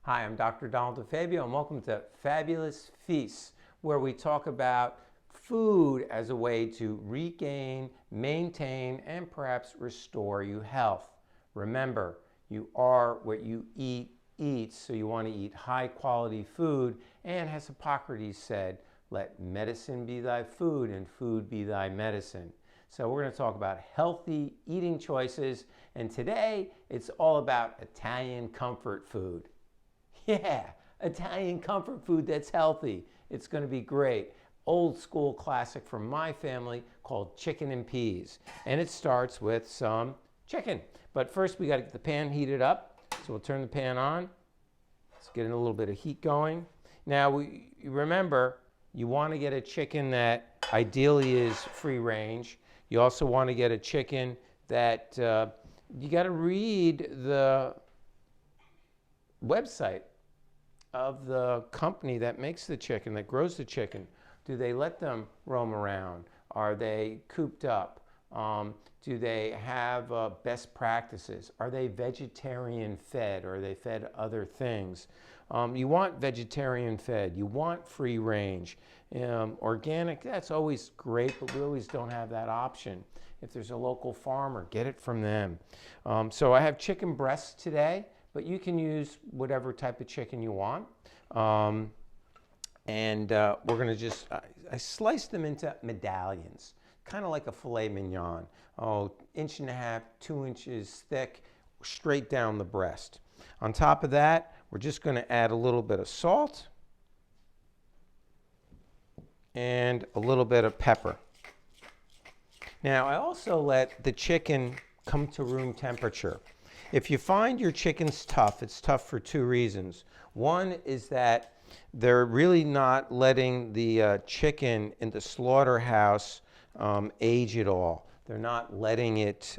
Hi, I'm Dr. Donald DeFabio, and welcome to Fabulous Feasts, where we talk about food as a way to regain, maintain, and perhaps restore you health. Remember, you are what you eat, so you want to eat high-quality food, and as Hippocrates said, let medicine be thy food and food be thy medicine. So we're going to talk about healthy eating choices, and today it's all about Italian comfort food. Yeah, Italian comfort food that's healthy. It's going to be great. Old school classic from my family called chicken and peas. And it starts with some chicken. But first we got to get the pan heated up. So we'll turn the pan on. Let's get a little bit of heat going. Now remember, you want to get a chicken that ideally is free range. You also want to get a chicken that you got to read the website of the company that makes the chicken, that grows the chicken. Do they let them roam around? Are they cooped up? Do they have best practices? Are they vegetarian fed, or are they fed other things? You want vegetarian fed. You want free range. Organic, that's always great, but we always don't have that option. If there's a local farmer, get it from them. So I have chicken breasts today, but you can use whatever type of chicken you want. We're going to just, I sliced them into medallions, kind of like a filet mignon. 1.5 inches, 2 inches thick, straight down the breast. On top of that, we're just going to add a little bit of salt and a little bit of pepper. Now, I also let the chicken come to room temperature. If you find your chicken's tough, it's tough for two reasons. One is that they're really not letting the chicken in the slaughterhouse age at all. They're not letting it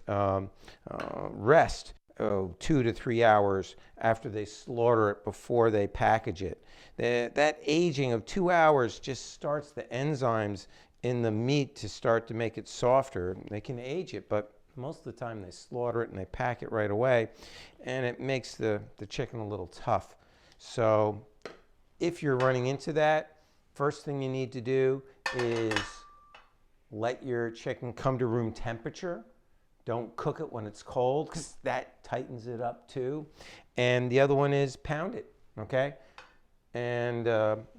rest 2 to 3 hours after they slaughter it before they package it. That aging of 2 hours just starts the enzymes in the meat to start to make it softer. They can age it, but most of the time they slaughter it and they pack it right away, and it makes the chicken a little tough. So if you're running into that, first thing you need to do is let your chicken come to room temperature. Don't cook it when it's cold, because that tightens it up too. And the other one is pound it, okay? And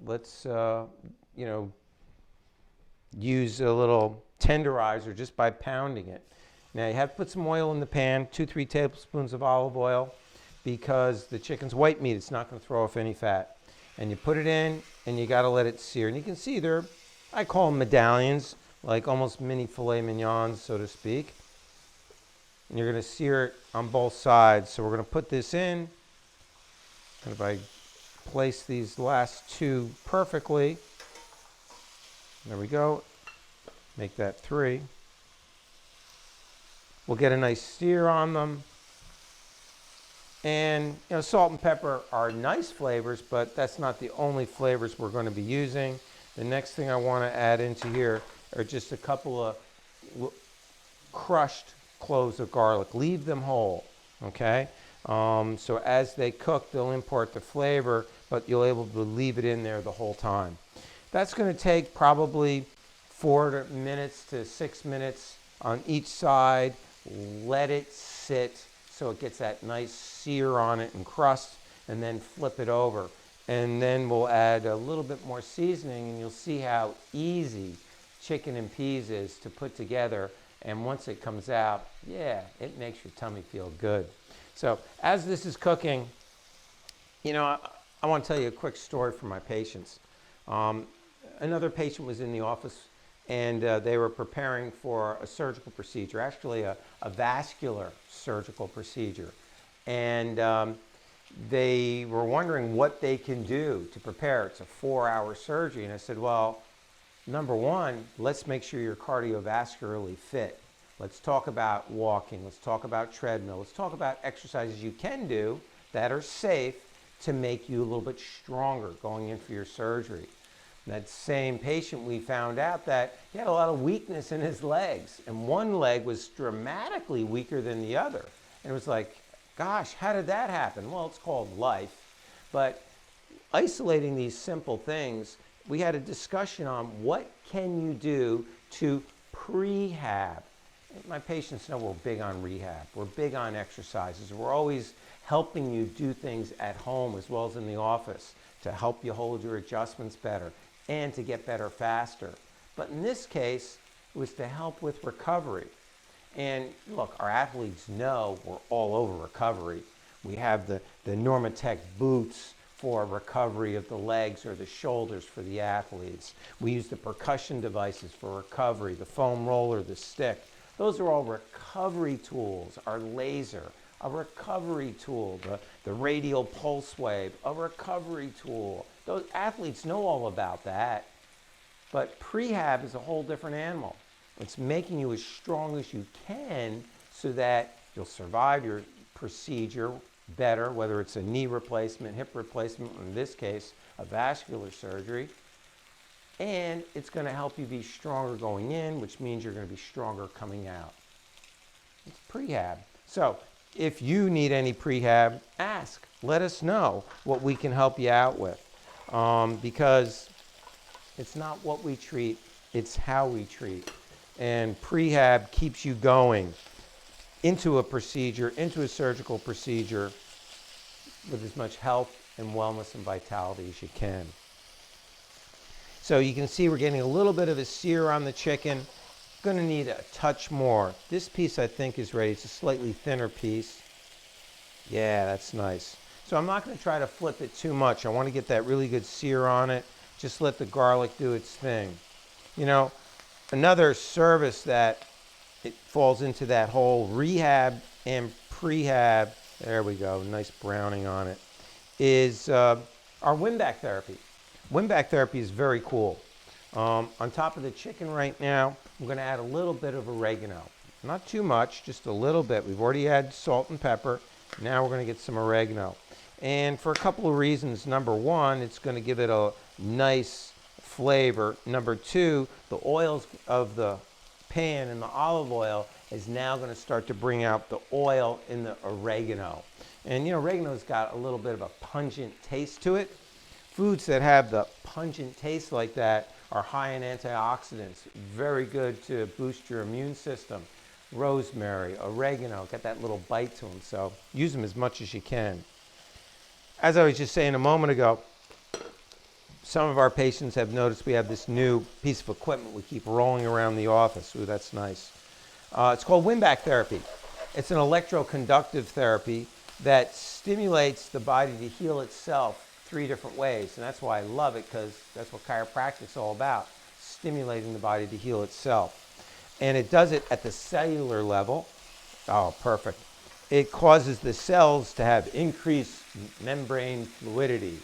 let's use a little tenderizer just by pounding it. Now you have to put some oil in the pan, 2-3 tablespoons of olive oil, because the chicken's white meat, it's not going to throw off any fat. And you put it in, and you got to let it sear. And you can see there, I call them medallions, like almost mini filet mignons, so to speak. And you're going to sear it on both sides. So we're going to put this in. And if I place these last two perfectly, there we go. Make that 3. We'll get a nice sear on them. And salt and pepper are nice flavors, but that's not the only flavors we're going to be using. The next thing I want to add into here are just a couple of crushed cloves of garlic. Leave them whole, okay? So as they cook, they'll impart the flavor, but you'll be able to leave it in there the whole time. That's going to take probably 4 minutes to 6 minutes on each side. Let it sit so it gets that nice sear on it and crust, and then flip it over. And then we'll add a little bit more seasoning, and you'll see how easy chicken and peas is to put together. And once it comes out, yeah, it makes your tummy feel good. So as this is cooking, I want to tell you a quick story from my patients. Another patient was in the office, and they were preparing for a surgical procedure, actually a vascular surgical procedure. And they were wondering what they can do to prepare. It's a 4-hour surgery. And I said, well, number one, let's make sure you're cardiovascularly fit. Let's talk about walking. Let's talk about treadmill. Let's talk about exercises you can do that are safe to make you a little bit stronger going in for your surgery. That same patient, we found out that he had a lot of weakness in his legs, and one leg was dramatically weaker than the other. And it was like, gosh, how did that happen? Well, it's called life. But isolating these simple things, we had a discussion on what can you do to prehab. My patients know we're big on rehab. We're big on exercises. We're always helping you do things at home as well as in the office to help you hold your adjustments better and to get better faster. But in this case, it was to help with recovery. And look, our athletes know we're all over recovery. We have the Normatec boots for recovery of the legs or the shoulders for the athletes. We use the percussion devices for recovery, the foam roller, the stick. Those are all recovery tools. Our laser, a recovery tool. The radial pulse wave, a recovery tool. Those athletes know all about that. But prehab is a whole different animal. It's making you as strong as you can so that you'll survive your procedure better, whether it's a knee replacement, hip replacement, in this case, a vascular surgery. And it's going to help you be stronger going in, which means you're going to be stronger coming out. It's prehab. So if you need any prehab, ask. Let us know what we can help you out with. Because it's not what we treat, it's how we treat. And prehab keeps you going into a procedure, into a surgical procedure with as much health and wellness and vitality as you can. So you can see we're getting a little bit of a sear on the chicken. Going to need a touch more. This piece I think is ready. It's a slightly thinner piece. Yeah, that's nice. So I'm not going to try to flip it too much. I want to get that really good sear on it. Just let the garlic do its thing. You know, another service that it falls into that whole rehab and prehab, there we go, nice browning on it, is our windback therapy. Windback therapy is very cool. On top of the chicken right now, I'm going to add a little bit of oregano. Not too much, just a little bit. We've already had salt and pepper. Now we're going to get some oregano. And for a couple of reasons. Number one, it's going to give it a nice flavor. Number two, the oils of the pan and the olive oil is now going to start to bring out the oil in the oregano. And you know, oregano's got a little bit of a pungent taste to it. Foods that have the pungent taste like that are high in antioxidants, very good to boost your immune system. Rosemary, oregano, got that little bite to them, so use them as much as you can. As I was just saying a moment ago, some of our patients have noticed we have this new piece of equipment we keep rolling around the office. Ooh, that's nice. It's called windback therapy. It's an electroconductive therapy that stimulates the body to heal itself 3 different ways. And that's why I love it, because that's what chiropractic's all about, stimulating the body to heal itself. And it does it at the cellular level. Oh, perfect. It causes the cells to have increased membrane fluidity.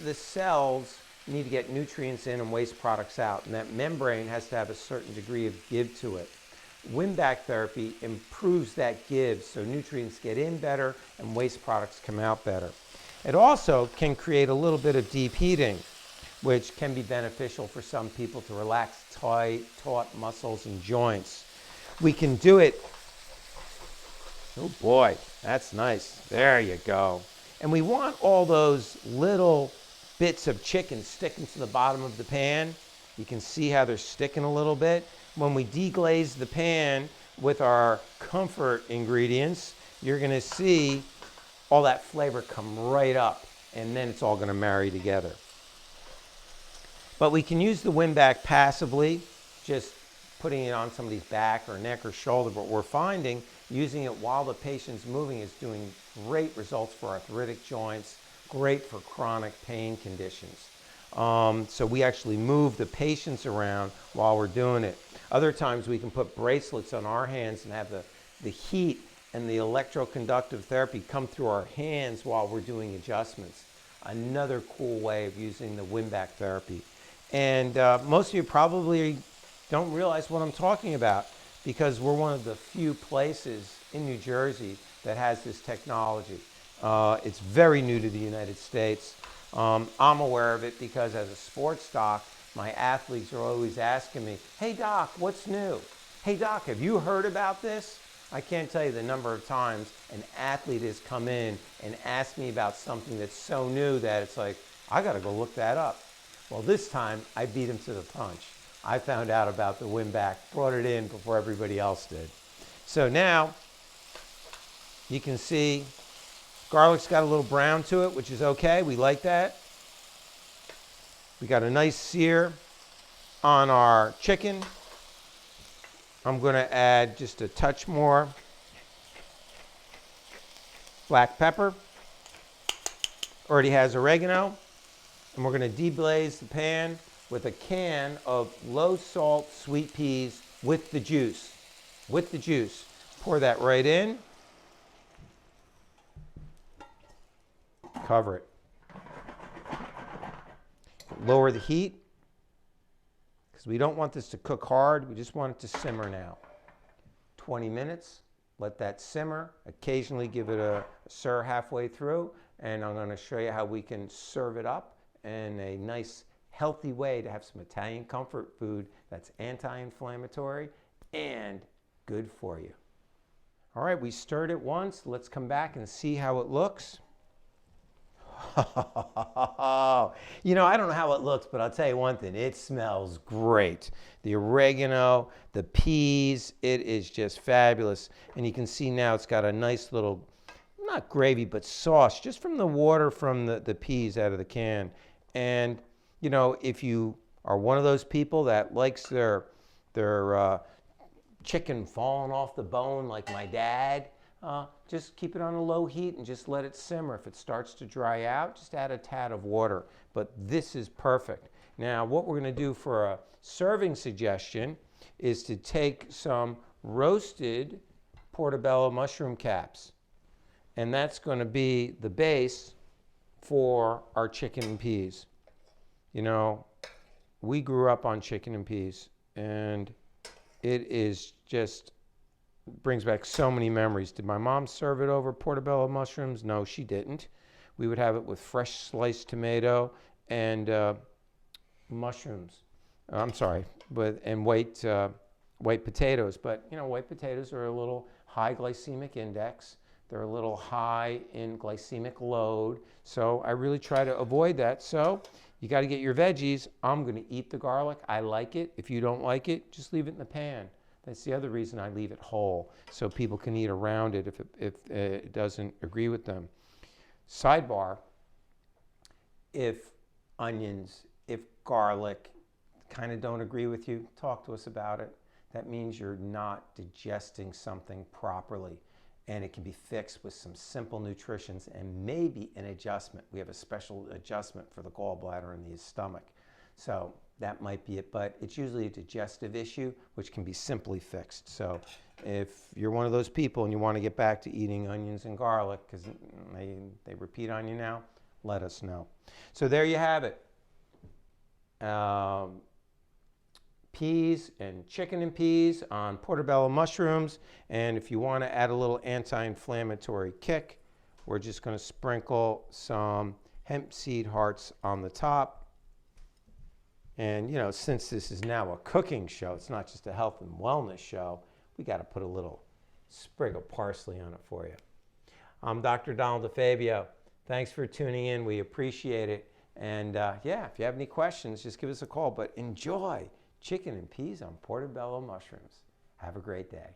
The cells need to get nutrients in and waste products out, and that membrane has to have a certain degree of give to it. Windback therapy improves that give, so nutrients get in better and waste products come out better. It also can create a little bit of deep heating, which can be beneficial for some people to relax taut muscles and joints. We can do it. Oh boy, that's nice. There you go. And we want all those little bits of chicken sticking to the bottom of the pan. You can see how they're sticking a little bit. When we deglaze the pan with our comfort ingredients, you're going to see all that flavor come right up, and then it's all going to marry together. But we can use the windback passively, just putting it on somebody's back or neck or shoulder, but we're finding using it while the patient's moving is doing great results for arthritic joints, great for chronic pain conditions. So we actually move the patients around while we're doing it. Other times we can put bracelets on our hands and have the heat and the electroconductive therapy come through our hands while we're doing adjustments. Another cool way of using the windback therapy. And most of you probably don't realize what I'm talking about, because we're one of the few places in New Jersey that has this technology. It's very new to the United States. I'm aware of it because as a sports doc, my athletes are always asking me, "Hey doc, what's new? Hey doc, have you heard about this?" I can't tell you the number of times an athlete has come in and asked me about something that's so new that it's like, I got to go look that up. Well, this time I beat him to the punch. I found out about the win back, brought it in before everybody else did. So now you can see garlic's got a little brown to it, which is okay. We like that. We got a nice sear on our chicken. I'm going to add just a touch more black pepper. Already has oregano. And we're going to deglaze the pan with a can of low salt sweet peas with the juice. With the juice. Pour that right in. Cover it. Lower the heat because we don't want this to cook hard. We just want it to simmer now. 20 minutes. Let that simmer. Occasionally give it a stir halfway through. And I'm going to show you how we can serve it up in a nice, healthy way to have some Italian comfort food that's anti-inflammatory and good for you. All right, we stirred it once. Let's come back and see how it looks. You know, I don't know how it looks, but I'll tell you one thing. It smells great. The oregano, the peas, it is just fabulous. And you can see now it's got a nice little, not gravy, but sauce, just from the water from the peas out of the can. And, you know, if you are one of those people that likes their chicken falling off the bone like my dad, just keep it on a low heat and just let it simmer. If it starts to dry out, just add a tad of water. But this is perfect. Now, what we're going to do for a serving suggestion is to take some roasted portobello mushroom caps. And that's going to be the base for our chicken and peas. You know, we grew up on chicken and peas, and it is just brings back so many memories. Did my mom serve it over portobello mushrooms? No, she didn't. We would have it with fresh sliced tomato and mushrooms. I'm sorry, and white potatoes. But you know, white potatoes are a little high glycemic index. They're a little high in glycemic load. So I really try to avoid that. So you got to get your veggies. I'm going to eat the garlic. I like it. If you don't like it, just leave it in the pan. That's the other reason I leave it whole, so people can eat around it if it doesn't agree with them. Sidebar, if onions, if garlic kind of don't agree with you, talk to us about it. That means you're not digesting something properly, and it can be fixed with some simple nutritions and maybe an adjustment. We have a special adjustment for the gallbladder and the stomach. So that might be it, but it's usually a digestive issue which can be simply fixed. So if you're one of those people and you want to get back to eating onions and garlic because they repeat on you now, let us know. So there you have it. Peas and chicken and peas on portobello mushrooms. And if you want to add a little anti-inflammatory kick, we're just going to sprinkle some hemp seed hearts on the top. And, you know, since this is now a cooking show, it's not just a health and wellness show, we got to put a little sprig of parsley on it for you. I'm Dr. Donald DeFabio. Thanks for tuning in. We appreciate it. And, yeah, if you have any questions, just give us a call. But enjoy chicken and peas on portobello mushrooms. Have a great day.